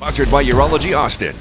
Sponsored by Urology Austin.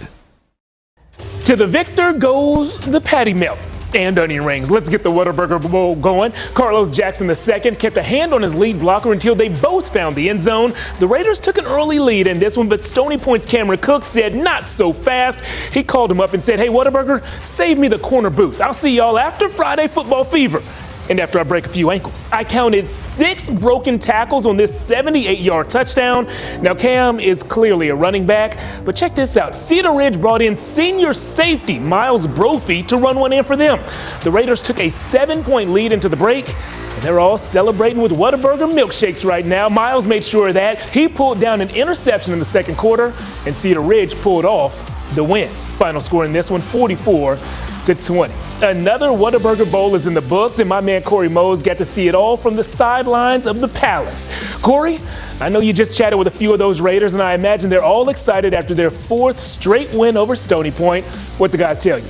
To the victor goes the patty melt and onion rings. Let's get the Whataburger Bowl going. Carlos Jackson II kept a hand on his lead blocker until they both found the end zone. The Raiders took an early lead in this one, but Stony Point's Cameron Cook said not so fast. He called him up and said, "Hey, Whataburger, save me the corner booth. I'll see y'all after Friday Football Fever." And after I break a few ankles, I counted 6 broken tackles on this 78-yard touchdown. Now, Cam is clearly a running back, but check this out. Cedar Ridge brought in senior safety Miles Brophy to run one in for them. The Raiders took a 7-point lead into the break, and they're all celebrating with Whataburger milkshakes right now. Miles made sure of that. He pulled down an interception in the second quarter, and Cedar Ridge pulled off the win. Final score in this one, 44-20. Another Whataburger Bowl is in the books, and my man Corey Mose got to see it all from the sidelines of the Palace. Corey, I know you just chatted with a few of those Raiders, and I imagine they're all excited after their 4th straight win over Stony Point. What the guys tell you?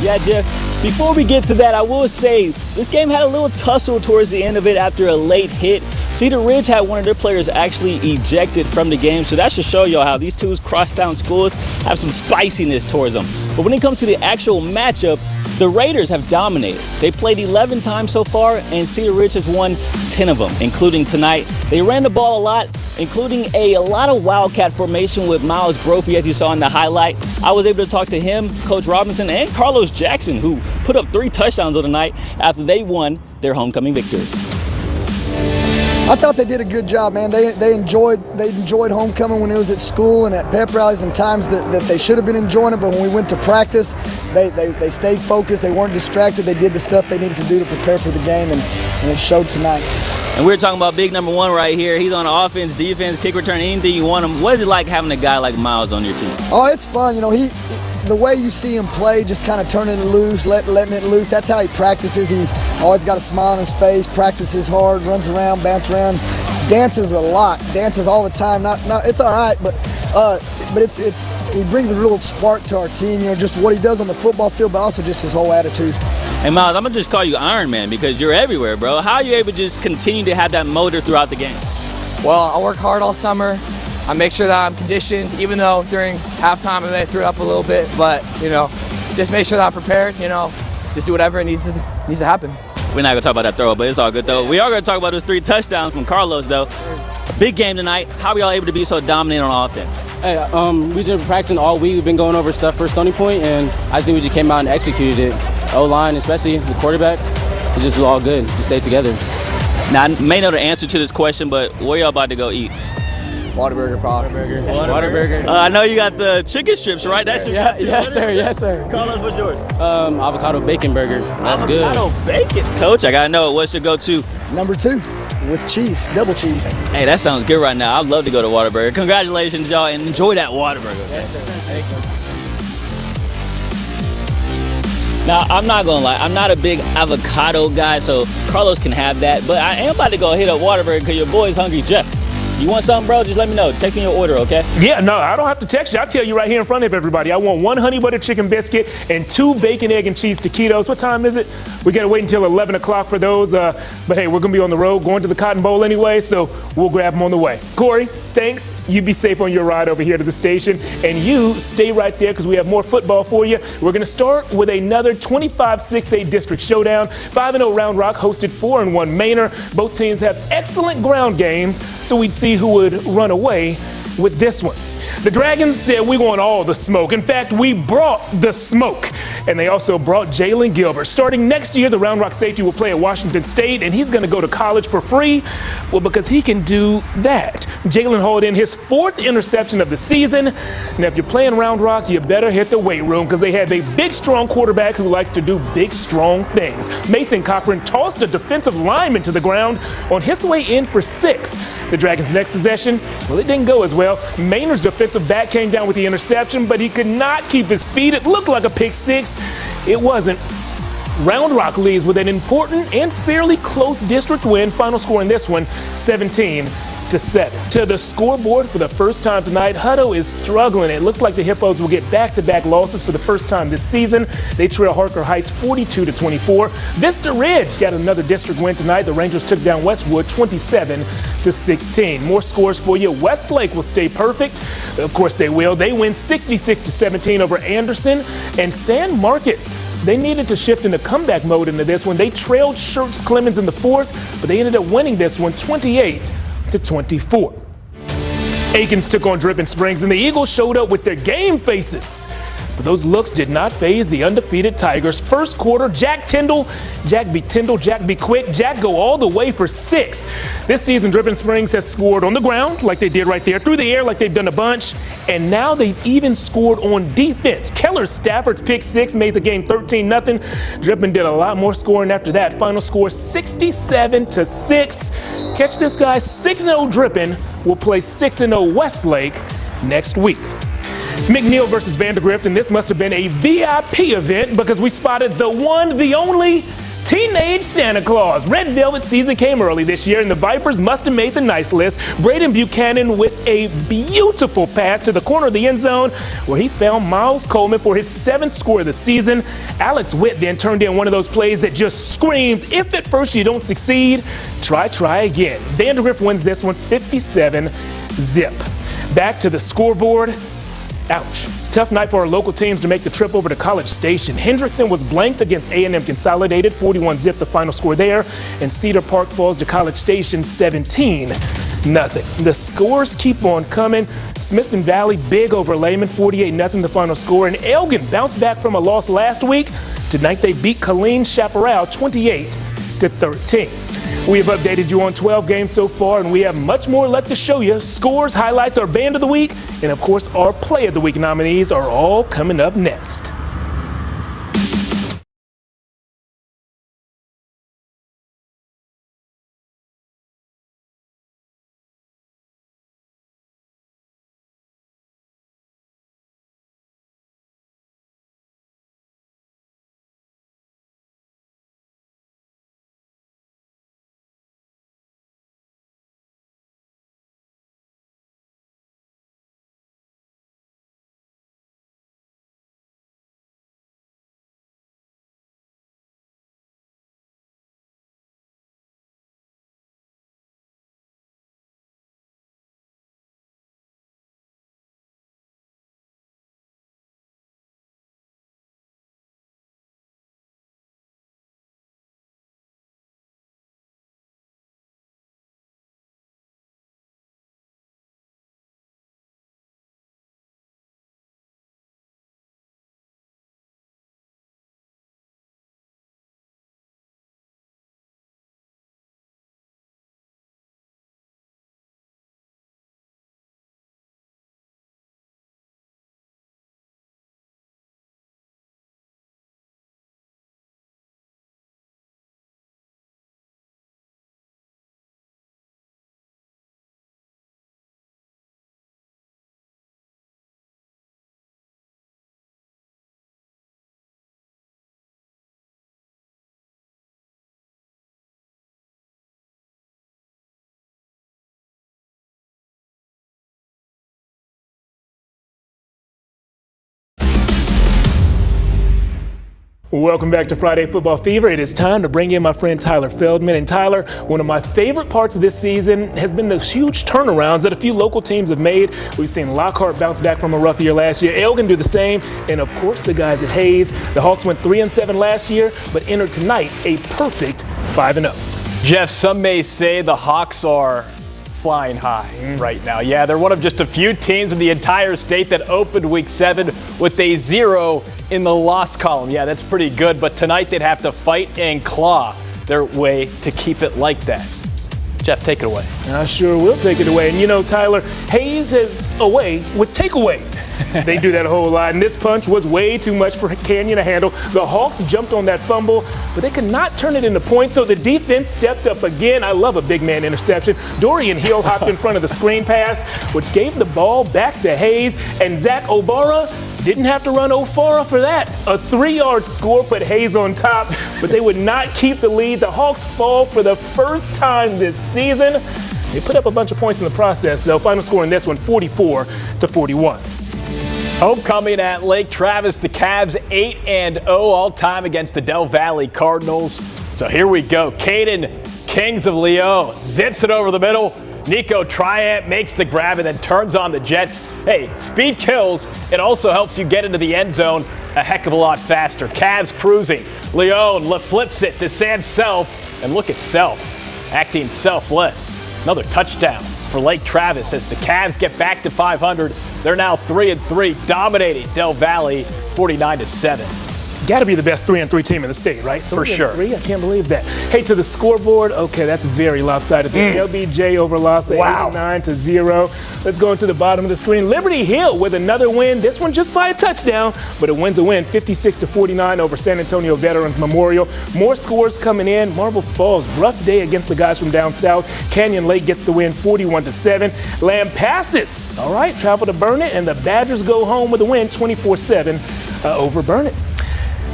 Yeah, Jeff, before we get to that, I will say this game had a little tussle towards the end of it after a late hit. Cedar Ridge had one of their players actually ejected from the game, so that should show y'all how these two Crosstown schools have some spiciness towards them. But when it comes to the actual matchup, the Raiders have dominated. They played 11 times so far, and Cedar Ridge has won 10 of them, including tonight. They ran the ball a lot, including a lot of wildcat formation with Miles Brophy, as you saw in the highlight. I was able to talk to him, Coach Robinson, and Carlos Jackson, who put up 3 touchdowns on the night after they won their homecoming victory. I thought they did a good job, man. They enjoyed homecoming when it was at school and at pep rallies and times that they should have been enjoying it. But when we went to practice, they stayed focused. They weren't distracted. They did the stuff they needed to do to prepare for the game, and it showed tonight. And we're talking about big number 1 right here. He's on offense, defense, kick return, anything you want him. What is it like having a guy like Miles on your team? Oh, it's fun. You know, the way you see him play, just kind of turning it loose, letting it loose. That's how he practices. He always got a smile on his face, practices hard, runs around, bounces around, dances a lot, dances all the time. Not it's all right, but he brings a real spark to our team. You know, just what he does on the football field, but also just his whole attitude. Hey, Miles, I'm going to just call you Iron Man because you're everywhere, bro. How are you able to just continue to have that motor throughout the game? Well, I work hard all summer. I make sure that I'm conditioned, even though during halftime I may throw it up a little bit, but, you know, just make sure that I'm prepared, you know, just do whatever needs to happen. We're not going to talk about that throw, but it's all good, though. We are going to talk about those 3 touchdowns from Carlos, though. Big game tonight. How are y'all able to be so dominant on offense? Hey, we've been practicing all week. We've been going over stuff for Stony Point, and I think we just came out and executed it. O-line, especially the quarterback, it just was all good. Just stay together. Now, I may know the answer to this question, but where y'all about to go eat? Whataburger, probably. Whataburger. I know you got the chicken strips, right? That's yeah, yes, sir. Yes, sir. Carlos, what's yours? Avocado bacon burger. That's good. Avocado bacon. Coach, I got to know, what's your go-to? Number 2, with cheese, double cheese. Hey, that sounds good right now. I'd love to go to Whataburger. Congratulations, y'all, and enjoy that Whataburger. Yes, sir. Thank you. Now, I'm not going to lie. I'm not a big avocado guy, so Carlos can have that. But I am about to go hit up Whataburger because your boy's hungry. Jeff, you want something, bro? Just let me know. Text me your order, okay? Yeah, no, I don't have to text you. I'll tell you right here in front of everybody. I want 1 honey butter chicken biscuit and 2 bacon, egg, and cheese taquitos. What time is it? We got to wait until 11 o'clock for those. But, hey, we're going to be on the road going to the Cotton Bowl anyway, so we'll grab them on the way. Corey, thanks. You be safe on your ride over here to the station. And you stay right there because we have more football for you. We're going to start with another 25-6A district showdown. 5-0 Round Rock hosted 4-1 Manor. Both teams have excellent ground games, so we'd see who would run away with this one. The Dragons said we want all the smoke. In fact, we brought the smoke. And they also brought Jalen Gilbert. Starting next year, the Round Rock safety will play at Washington State, and he's going to go to college for free. Well, because he can do that. Jalen hauled in his 4th interception of the season. Now, if you're playing Round Rock, you better hit the weight room because they have a big, strong quarterback who likes to do big, strong things. Mason Cochran tossed a defensive lineman to the ground on his way in for 6. The Dragons' next possession, well, it didn't go as well. Mainer's defensive back came down with the interception, but he could not keep his feet. It looked like a pick 6. It wasn't. Round Rock leads with an important and fairly close district win. Final score in this one, 17-16. To the scoreboard for the first time tonight, Hutto is struggling. It looks like the Hippos will get back-to-back losses for the first time this season. They trail Harker Heights 42-24. Vista Ridge got another district win tonight. The Rangers took down Westwood 27-16. More scores for you. Westlake will stay perfect. Of course they will. They win 66-17 over Anderson. And San Marcos, they needed to shift into comeback mode into this one. They trailed Schertz Clemens in the fourth, but they ended up winning this one 28-24. Aikens took on Dripping Springs, and the Eagles showed up with their game faces. But those looks did not faze the undefeated Tigers. First quarter, Jack beat Tyndall, Jack beat Quick, Jack go all the way for 6. This season, Dripping Springs has scored on the ground, like they did right there, through the air, like they've done a bunch, and now they've even scored on defense. Keller Stafford's pick 6 made the game 13-0. Dripping did a lot more scoring after that. Final score 67-6. Catch this, guys. 6-0 Dripping will play 6-0 Westlake next week. McNeil versus Vandergrift, and this must have been a VIP event because we spotted the one, the only Teenage Santa Claus. Red Velvet season came early this year, and the Vipers must have made the nice list. Braden Buchanan with a beautiful pass to the corner of the end zone where he found Miles Coleman for his 7th score of the season. Alex Witt then turned in one of those plays that just screams, if at first you don't succeed, try again. Vandergrift wins this one 57-zip. Back to the scoreboard. Ouch. Tough night for our local teams to make the trip over to College Station. Hendrickson was blanked against A&M Consolidated, 41-zip the final score there, and Cedar Park falls to College Station 17-0. The scores keep on coming. Smithson Valley big over Lehman, 48-0 the final score, and Elgin bounced back from a loss last week. Tonight they beat Colleen Chaparral 28-13. We have updated you on 12 games so far, and we have much more left to show you. Scores, highlights, our Band of the Week, and of course our Play of the Week nominees are all coming up next. Welcome back to Friday Football Fever. It is time to bring in my friend Tyler Feldman. And Tyler, one of my favorite parts of this season has been the huge turnarounds that a few local teams have made. We've seen Lockhart bounce back from a rough year last year. Elgin do the same. And of course, the guys at Hayes. The Hawks went 3-7 last year, but entered tonight a perfect 5-0. Jeff, some may say the Hawks are flying high right now. Yeah, they're one of just a few teams in the entire state that opened week 7 with a 0 in the loss column. Yeah, that's pretty good, but tonight they'd have to fight and claw their way to keep it like that. Jeff, take it away. I sure will take it away. And you know, Tyler, Hayes has a way with takeaways. They do that a whole lot, and this punch was way too much for Canyon to handle. The Hawks jumped on that fumble, but they could not turn it into points, so the defense stepped up again. I love a big man interception. Dorian Hill hopped in front of the screen pass, which gave the ball back to Hayes, and Zach Obara didn't have to run O'Fara for that. A 3-yard score put Hayes on top, but they would not keep the lead. The Hawks fall for the first time this season. They put up a bunch of points in the process, though. Final score in this one, 44-41. Homecoming at Lake Travis, the Cavs 8-0 all-time against the Del Valley Cardinals. So here we go. Caden, Kings of Leon, zips it over the middle. Nico Triant makes the grab and then turns on the Jets. Hey, speed kills. It also helps you get into the end zone a heck of a lot faster. Cavs cruising. Leon flips it to Sam Self. And look at Self acting selfless. Another touchdown for Lake Travis as the Cavs get back to 500. They're now 3-3, dominating Del Valley 49-7. Got to be the best 3-3 team in the state, right? For sure. 3? I can't believe that. Hey, to the scoreboard. Okay, that's very lopsided. The LBJ over Lhasa, 89-0. Let's go into the bottom of the screen. Liberty Hill with another win. This one just by a touchdown, but it wins a win, 56-49 over San Antonio Veterans Memorial. More scores coming in. Marble Falls, rough day against the guys from down south. Canyon Lake gets the win, 41-7. Lampasas, all right, travel to Burnett, and the Badgers go home with a win, 24-7 over Burnett.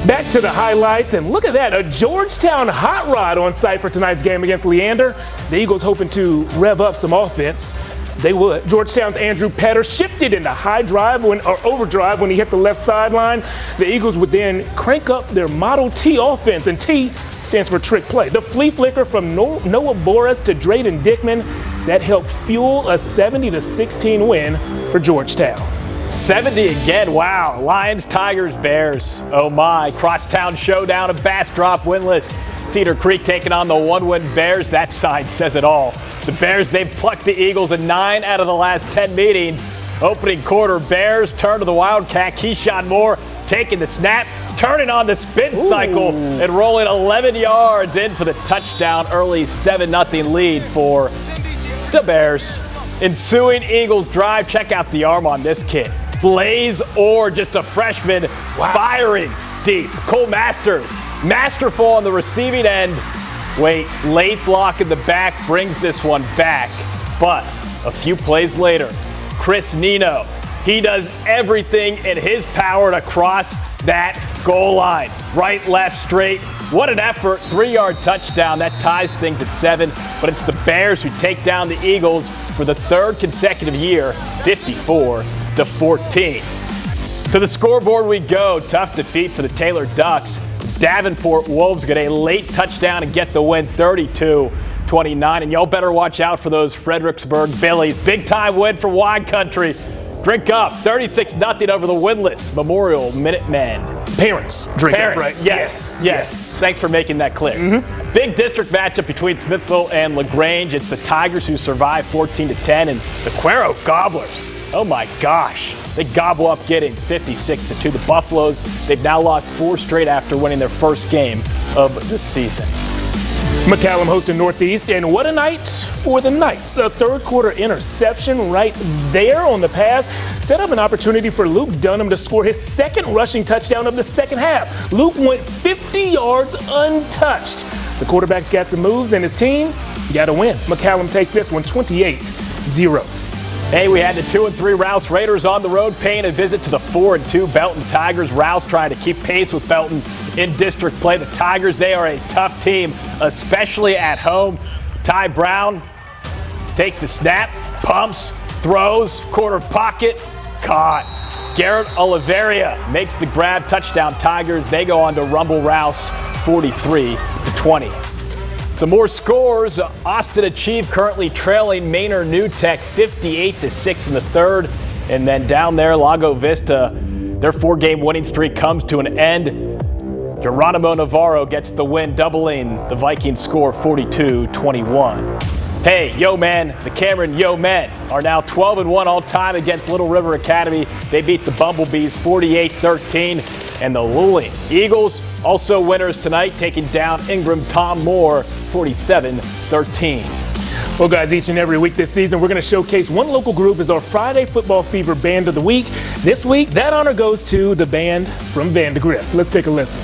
Back to the highlights, and look at that, a Georgetown hot rod on site for tonight's game against Leander. The Eagles hoping to rev up some offense. They would. Georgetown's Andrew Petter shifted into high drive or overdrive when he hit the left sideline. The Eagles would then crank up their Model T offense, and T stands for trick play. The flea flicker from Noah Boras to Drayden Dickman, that helped fuel a 70-16 win for Georgetown. 70 again, wow. Lions, Tigers, Bears. Oh my, Crosstown Showdown, a Bass Drop winless. Cedar Creek taking on the one-win Bears. That side says it all. The Bears, they've plucked the Eagles in 9 out of the last 10 meetings. Opening quarter, Bears turn to the Wildcat. Keyshawn Moore taking the snap, turning on the spin cycle, and rolling 11 yards in for the touchdown. Early 7-0 lead for the Bears. Ensuing Eagles drive, check out the arm on this kid. Blaze Orr, just a freshman, firing deep. Cole Masters, masterful on the receiving end. Wait, late block in the back brings this one back. But a few plays later, Chris Nino, he does everything in his power to cross that goal line. Right, left, straight. What an effort. 3-yard touchdown. That ties things at 7. But it's the Bears who take down the Eagles for the 3rd consecutive year, 54-14. To the scoreboard we go. Tough defeat for the Taylor Ducks. Davenport Wolves get a late touchdown and get the win, 32-29. And y'all better watch out for those Fredericksburg Phillies. Big time win for Wine Country. Drink up, 36-0 over the winless Memorial Minutemen. Parents drink up, right? Yes. Thanks for making that clear. Big district matchup between Smithville and LaGrange. It's the Tigers who survive 14-10, and the Cuero Gobblers. Oh my gosh. They gobble up Giddings 56-2. The Buffaloes, they've now lost 4 straight after winning their first game of the season. McCallum hosting Northeast, and what a night for the Knights. A 3rd quarter interception right there on the pass set up an opportunity for Luke Dunham to score his 2nd rushing touchdown of the 2nd half. Luke went 50 yards untouched. The quarterback's got some moves, and his team got a win. McCallum takes this one 28-0. Hey, we had the 2-3 Rouse Raiders on the road paying a visit to the 4-2 Belton Tigers. Rouse trying to keep pace with Belton in district play. The Tigers, they are a tough team, especially at home. Ty Brown takes the snap, pumps, throws, corner pocket, caught. Garrett Oliveria makes the grab, touchdown Tigers. They go on to rumble Rouse 43-20. Some more scores. Austin Achieve currently trailing Maynard New Tech 58-6 in the 3rd. And then down there, Lago Vista, their 4-game winning streak comes to an end. Geronimo Navarro gets the win, doubling the Vikings score 42-21. Hey, Yo Man, the Cameron Yo Men are now 12-1 all-time against Little River Academy. They beat the Bumblebees 48-13. And the Luling Eagles, also winners tonight, taking down Ingram Tom Moore 47-13. Well, guys, each and every week this season, we're going to showcase one local group as our Friday Football Fever Band of the Week. This week, that honor goes to the band from Vandegrift. Let's take a listen.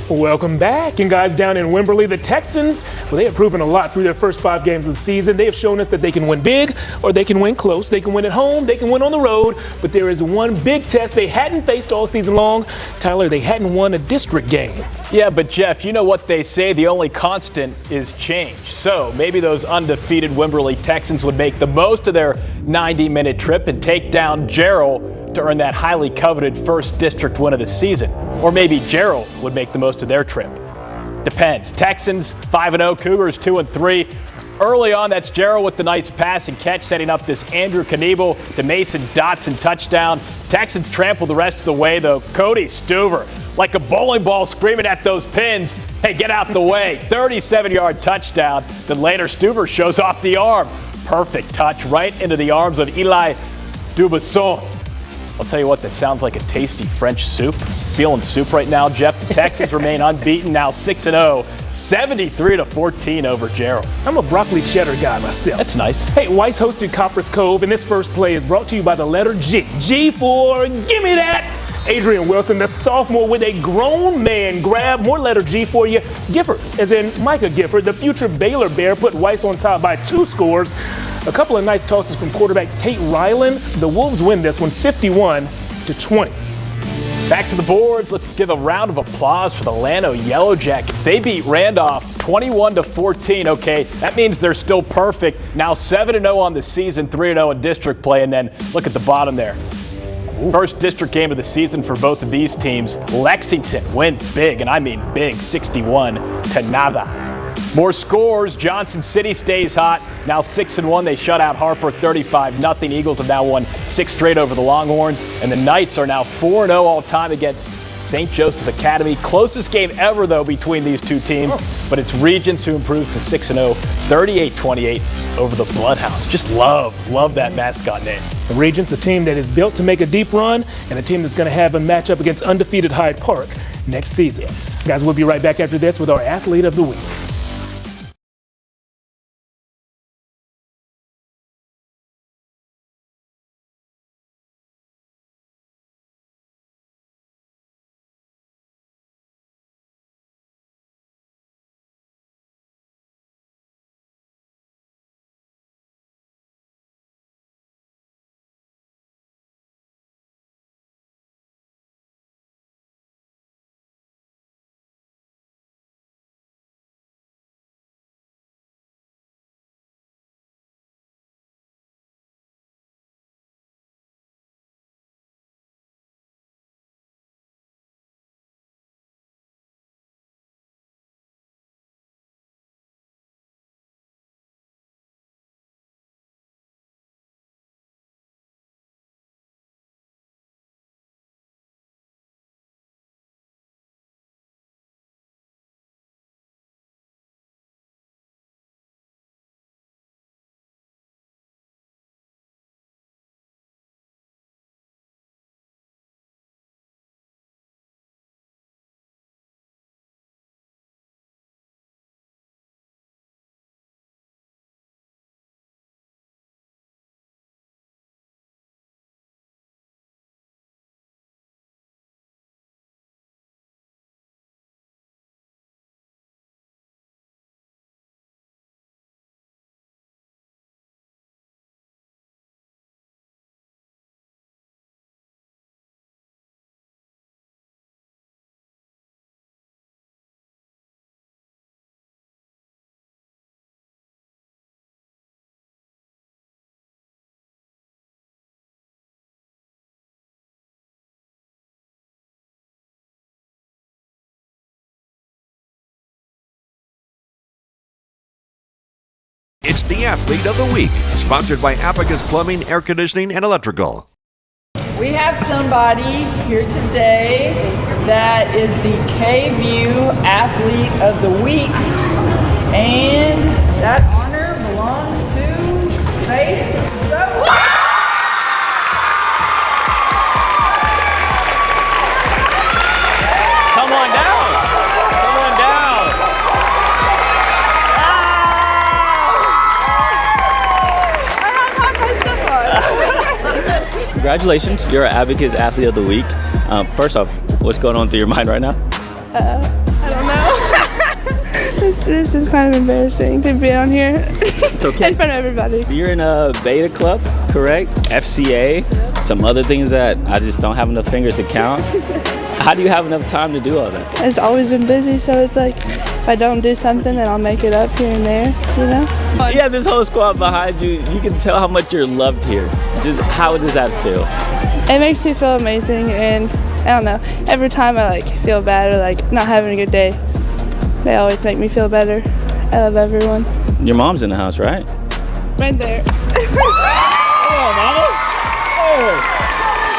Welcome back. And guys, down in Wimberley, the Texans, well, they have proven a lot through their first 5 games of the season. They have shown us that they can win big or they can win close. They can win at home, they can win on the road. But there is one big test they hadn't faced all season long. Tyler, they hadn't won a district game. Yeah, but Jeff, you know what they say, the only constant is change. So maybe those undefeated Wimberley Texans would make the most of their 90-minute trip and take down Gerald to earn that highly coveted first district win of the season. Or maybe Gerald would make the most of their trip. Depends. Texans 5-0, Cougars 2-3. Early on, that's Gerald with the nice pass and catch, setting up this Andrew Knievel to Mason Dotson touchdown. Texans trample the rest of the way, though. Cody Stuver, like a bowling ball screaming at those pins, hey, get out the way. 37-yard touchdown. Then later, Stuver shows off the arm. Perfect touch right into the arms of Eli Dubasson. I'll tell you what, that sounds like a tasty French soup. Feeling soup right now, Jeff. The Texans remain unbeaten, now 6-0, 73-14 over Gerald. I'm a broccoli cheddar guy myself. That's nice. Hey, Weiss hosted Copper's Cove, and this first play is brought to you by the letter G. G for gimme that. Adrian Wilson, the sophomore, with a grown man grab. More letter G for you. Gifford, as in Micah Gifford, the future Baylor Bear, put Weiss on top by 2 scores. A couple of nice tosses from quarterback Tate Ryland. The Wolves win this one 51-20. Back to the boards. Let's give a round of applause for the Llano Yellow Jackets. They beat Randolph 21-14. Okay, that means they're still perfect. Now 7-0 on the season, 3-0 in district play. And then look at the bottom there. First district game of the season for both of these teams. Lexington wins big, and I mean big, 61-0. More scores. Johnson City stays hot. Now 6-1. They shut out Harper 35-0. Eagles have now won 6 straight over the Longhorns. And the Knights are now 4-0 all time against St. Joseph Academy. Closest game ever, though, between these two teams. But it's Regents who improves to 6-0, 38-28 over the Bloodhounds. Just love that mascot name. The Regents, a team that is built to make a deep run, and a team that's going to have a matchup against undefeated Hyde Park next season. Guys, we'll be right back after this with our Athlete of the Week. It's the Athlete of the Week, sponsored by Abacus Plumbing, Air Conditioning, and Electrical. We have somebody here today that is the KVUE Athlete of the Week, and that honor belongs to Faith. Come on down. Come on down. Congratulations, you're an Abacus Athlete of the Week. First off, what's going on through your mind right now? This is kind of embarrassing to be on here It's okay. in front of everybody. You're in a beta club, correct? FCA, some other things that I just don't have enough fingers to count. How do you have enough time to do all that? It's always been busy, so it's like if I don't do something, then I'll make it up here and there, you know? You have this whole squad behind you. You can tell how much you're loved here. Just how does that feel? It makes me feel amazing, and I don't know, every time I like feel bad or like not having a good day, they always make me feel better. I love everyone. Your mom's in the house, right? Right there. Come on, mama. Oh,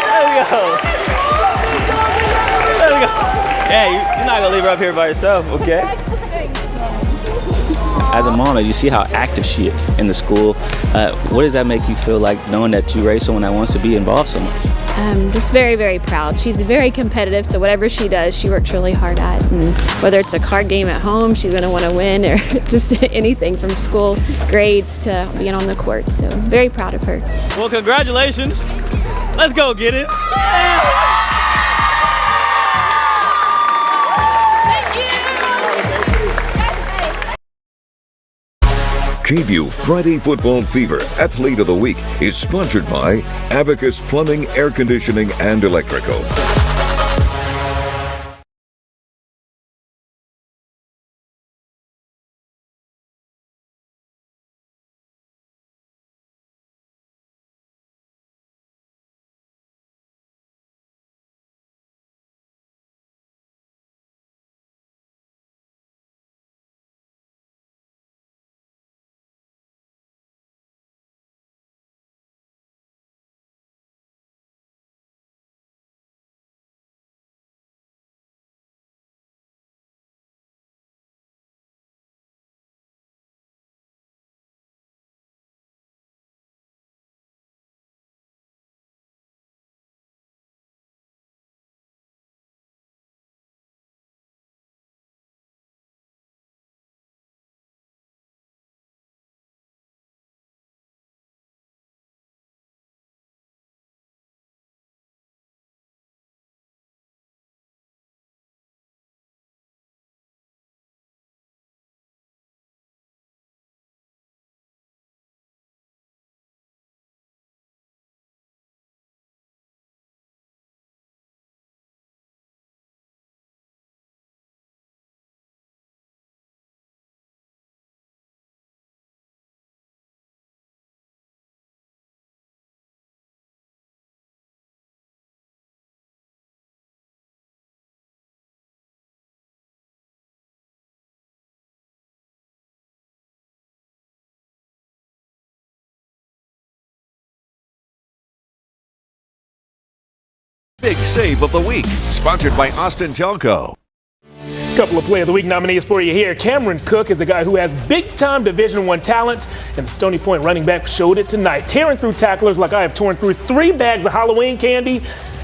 there we go. There we go. Hey, you're not gonna leave her up here by yourself, okay? As a mom, you see how active she is in the school. What does that make you feel like, knowing that you raise someone that wants to be involved so much? Just very, very proud. She's very competitive, so whatever she does, she works really hard at. And whether it's a card game at home, she's going to want to win, or just anything from school grades to being on the court. So very proud of her. Well, congratulations. Let's go get it. KVUE Friday Football Fever Athlete of the Week is sponsored by Abacus Plumbing, Air Conditioning, and Electrical. Big Save of the Week, sponsored by Austin Telco. Couple of Play of the Week nominees for you here. Cameron Cook is a guy who has big-time Division I talent, and the Stony Point running back showed it tonight, tearing through tacklers like I have torn through 3 bags of Halloween candy.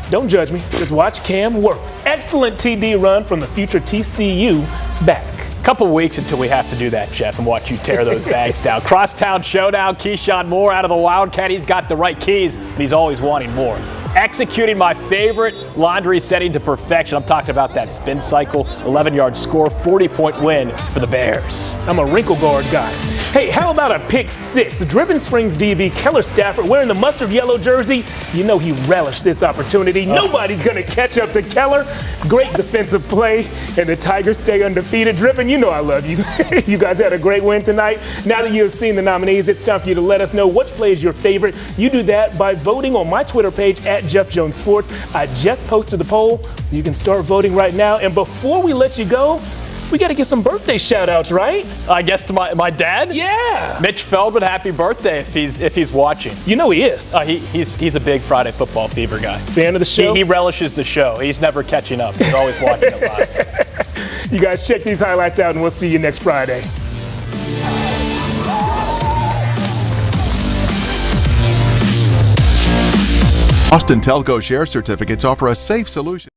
Don't judge me, just watch Cam work. Excellent TD run from the future TCU back. Couple weeks until we have to do that, Jeff, and watch you tear those bags down. Crosstown Showdown, Keyshawn Moore out of the Wildcat. He's got the right keys, but he's always wanting more. Executing my favorite laundry setting to perfection. I'm talking about that spin cycle, 11-yard score, 40-point win for the Bears. I'm a wrinkle guard guy. Hey, how about a pick 6? The Driven Springs DB, Keller Stafford, wearing the mustard yellow jersey. You know he relished this opportunity. Nobody's going to catch up to Keller. Great defensive play, and the Tigers stay undefeated. Driven, you know I love you. You guys had a great win tonight. Now that you have seen the nominees, it's time for you to let us know which play is your favorite. You do that by voting on my Twitter page at Jeff Jones Sports. I just posted the poll. You can start voting right now. And before we let you go, we got to get some birthday shout outs, right? I guess to my dad? Yeah. Mitch Feldman, happy birthday if he's watching. You know he is. He's a big Friday Football Fever guy. Fan of the show? He relishes the show. He's never catching up. He's always watching it live. You guys check these highlights out, and we'll see you next Friday. Austin Telco share certificates offer a safe solution.